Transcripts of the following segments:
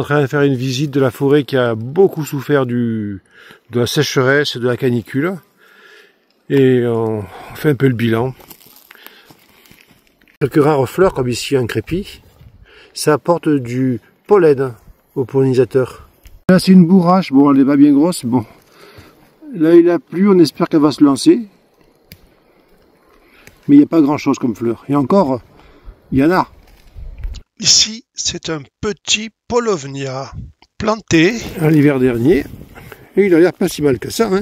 en train de faire une visite de la forêt qui a beaucoup souffert de la sécheresse et de la canicule. Et on fait un peu le bilan. Quelques rares fleurs comme ici un crépi, ça apporte du pollen aux pollinisateurs. Là c'est une bourrache, bon elle n'est pas bien grosse, bon. Là il a plu, on espère qu'elle va se lancer. Mais il n'y a pas grand chose comme fleurs. Et encore, il y en a. Ici, c'est un petit Paulownia planté L'hiver dernier. Et il a l'air pas si mal que ça. Hein.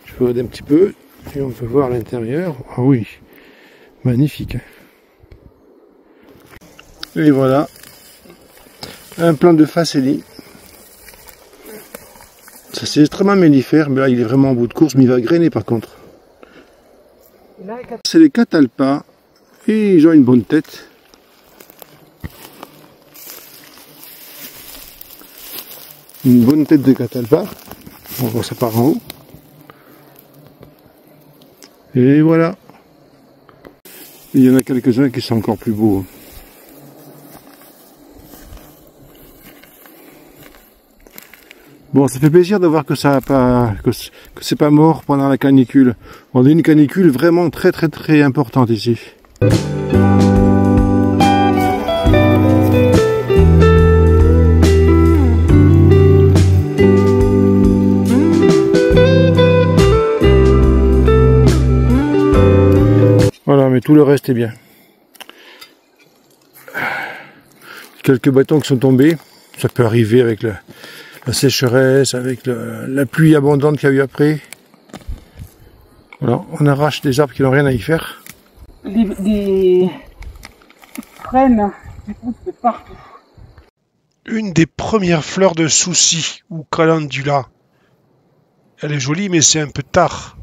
Je peux regarder un petit peu. Et on peut voir l'intérieur. Ah oui, magnifique. Et voilà. Un plant de Facélie. Ça c'est extrêmement mellifère. Mais là il est vraiment en bout de course. Mais il va grainer par contre. C'est les catalpas. Et ils ont une bonne tête. Une bonne tête de catalpa. On voit ça par en haut. Et voilà. Il y en a quelques-uns qui sont encore plus beaux. Bon, ça fait plaisir de voir que ça a pas, que c'est pas mort pendant la canicule. On a une canicule vraiment très importante ici. Voilà, mais tout le reste est bien. Quelques bâtons qui sont tombés, ça peut arriver avec la sécheresse, avec la pluie abondante qu'il y a eu après. Voilà, on arrache des arbres qui n'ont rien à y faire. Des frênes qui poussent de partout. une des premières fleurs de souci ou calendula. Elle est jolie, mais c'est un peu tard.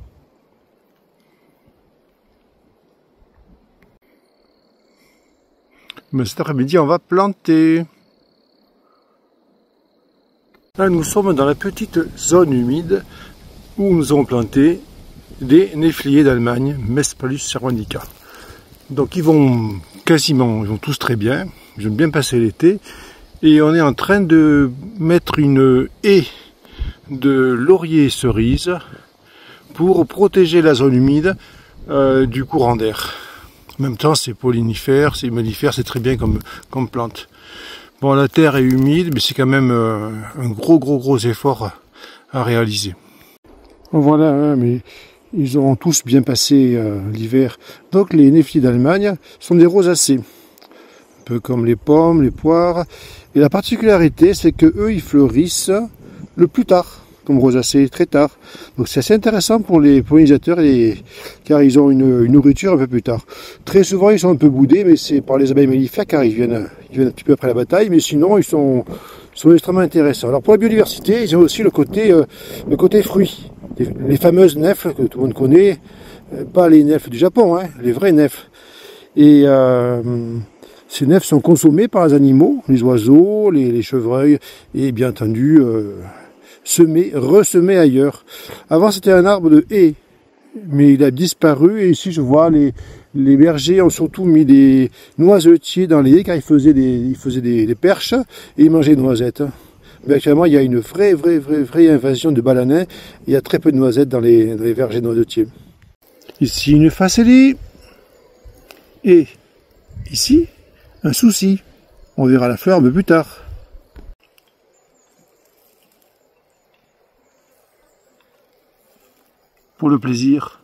Mais cet après-midi, on va planter. Là, nous sommes dans la petite zone humide où nous avons planté des néfliers d'Allemagne, Mespalus cervonica. Donc ils vont tous très bien, ils ont bien passé l'été. Et on est en train de mettre une haie de laurier cerise pour protéger la zone humide du courant d'air. En même temps, c'est pollinifère, c'est mellifère, c'est très bien comme plante. Bon, la terre est humide, mais c'est quand même un gros effort à réaliser. Voilà, hein, mais ils auront tous bien passé l'hiver. Donc les néfliers d'Allemagne sont des rosacées, un peu comme les pommes, les poires. Et la particularité, c'est que eux, ils fleurissent le plus tard, comme rosacées, très tard. Donc c'est assez intéressant pour les pollinisateurs, car ils ont une nourriture un peu plus tard. Très souvent, ils sont un peu boudés, mais c'est par les abeilles mellifères, car ils viennent un petit peu après la bataille, mais sinon, ils sont extrêmement intéressants. Alors pour la biodiversité, ils ont aussi le côté fruits. Les fameuses nèfles que tout le monde connaît, pas les nèfles du Japon, hein, les vraies nèfles. Et ces nèfles sont consommées par les animaux, les oiseaux, les chevreuils, et bien entendu ressemés ailleurs. Avant c'était un arbre de haie, mais il a disparu, et ici je vois les bergers ont surtout mis des noisetiers dans les haies, car ils faisaient des perches, et ils mangeaient des noisettes. Mais actuellement il y a une vraie invasion de balanins, il y a très peu de noisettes dans les vergers noisetiers. Ici une facélie, et ici un souci. On verra la fleur un peu plus tard. Pour le plaisir.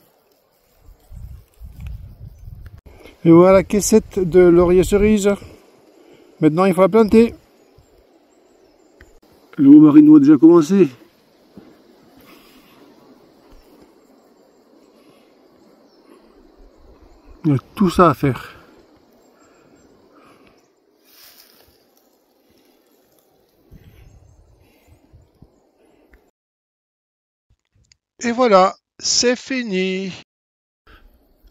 Et voilà la caissette de laurier cerise. Maintenant il faut la planter. Le haut marino a déjà commencé. Il y a tout ça à faire. Et voilà, c'est fini.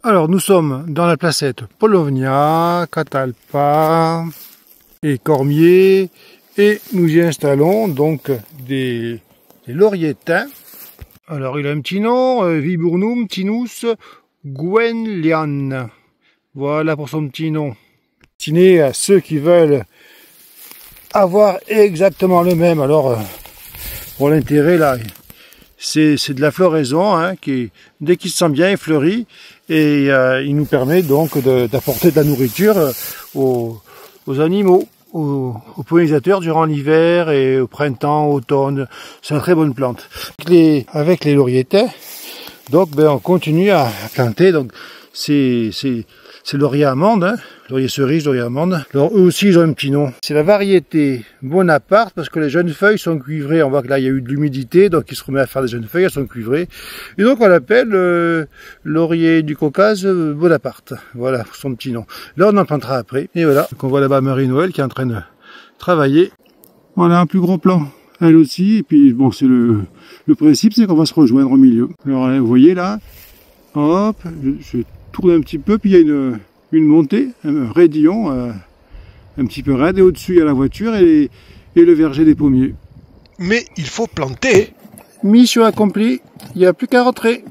Alors nous sommes dans la placette Paulownia, Catalpa et Cormier, et nous y installons donc des lauriers teints. Alors il a un petit nom, Viburnum tinus Gwenlian. Voilà pour son petit nom. Destiné à ceux qui veulent avoir exactement le même. Alors, pour l'intérêt, là, c'est de la floraison, hein, dès qu'il se sent bien, il fleurit, et il nous permet donc d'apporter de la nourriture aux animaux, aux pollinisateurs durant l'hiver et au printemps, automne. C'est une très bonne plante. Avec les lauriers-tais, donc on continue à planter. Donc c'est laurier amande, hein, laurier cerise, laurier amande. Alors eux aussi ils ont un petit nom. C'est la variété Bonaparte parce que les jeunes feuilles sont cuivrées. On voit que là il y a eu de l'humidité, donc il se remet à faire des jeunes feuilles, elles sont cuivrées. Et donc on l'appelle laurier du Caucase Bonaparte. Voilà son petit nom. Là on en plantera après. Et voilà, donc on voit là-bas Marie-Noël qui est en train de travailler. Voilà un plus gros plan. Elle aussi. Et puis bon, c'est le principe, c'est qu'on va se rejoindre au milieu. Alors vous voyez là, hop, je tourne un petit peu, puis il y a une montée, un raidillon, un petit peu raide, et au-dessus il y a la voiture et le verger des pommiers. Mais il faut planter. Mission accomplie, il n'y a plus qu'à rentrer.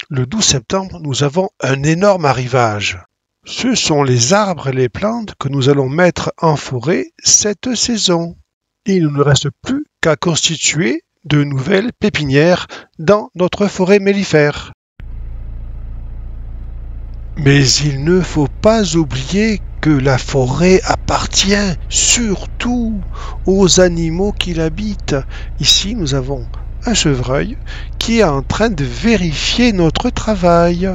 Le 12 septembre, nous avons un énorme arrivage. Ce sont les arbres et les plantes que nous allons mettre en forêt cette saison. Il ne nous reste plus qu'à constituer de nouvelles pépinières dans notre forêt mellifère. Mais il ne faut pas oublier que la forêt appartient surtout aux animaux qui l'habitent. Ici, nous avons un chevreuil qui est en train de vérifier notre travail.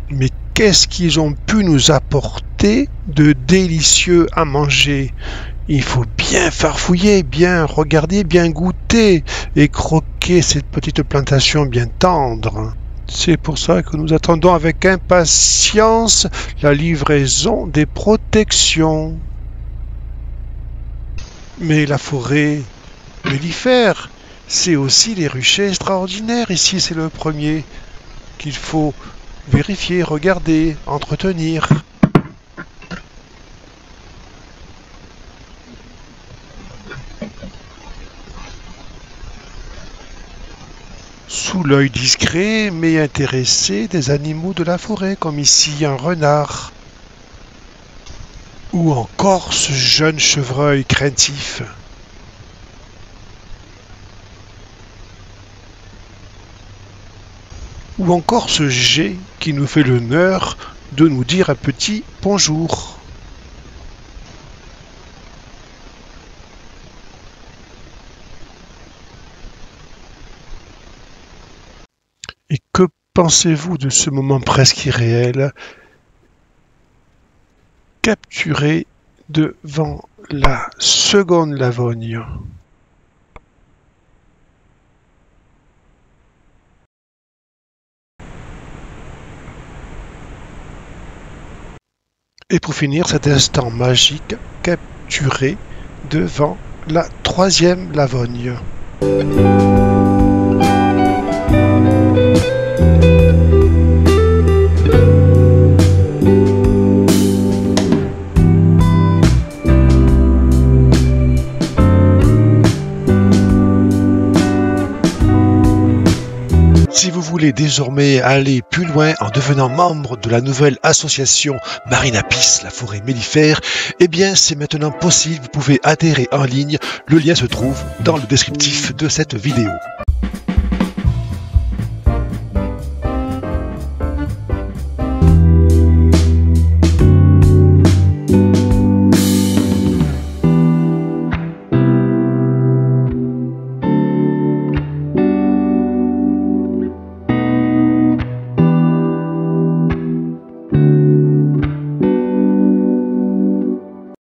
Mais qu'est-ce qu'ils ont pu nous apporter de délicieux à manger? Il faut bien farfouiller, bien regarder, bien goûter et croquer cette petite plantation bien tendre. C'est pour ça que nous attendons avec impatience la livraison des protections. Mais la forêt mellifère, c'est aussi les ruchers extraordinaires. Ici, c'est le premier qu'il faut vérifier, regarder, entretenir. Sous l'œil discret mais intéressé des animaux de la forêt, comme ici un renard. Ou encore ce jeune chevreuil craintif. Ou encore ce jet qui nous fait l'honneur de nous dire un petit bonjour. Et que pensez-vous de ce moment presque irréel, capturé devant la seconde Lavogne? Et pour finir, cet instant magique capturé devant la troisième Lavogne. Si vous voulez désormais aller plus loin en devenant membre de la nouvelle association Marinapis, la forêt mellifère, eh bien c'est maintenant possible, vous pouvez adhérer en ligne, le lien se trouve dans le descriptif de cette vidéo.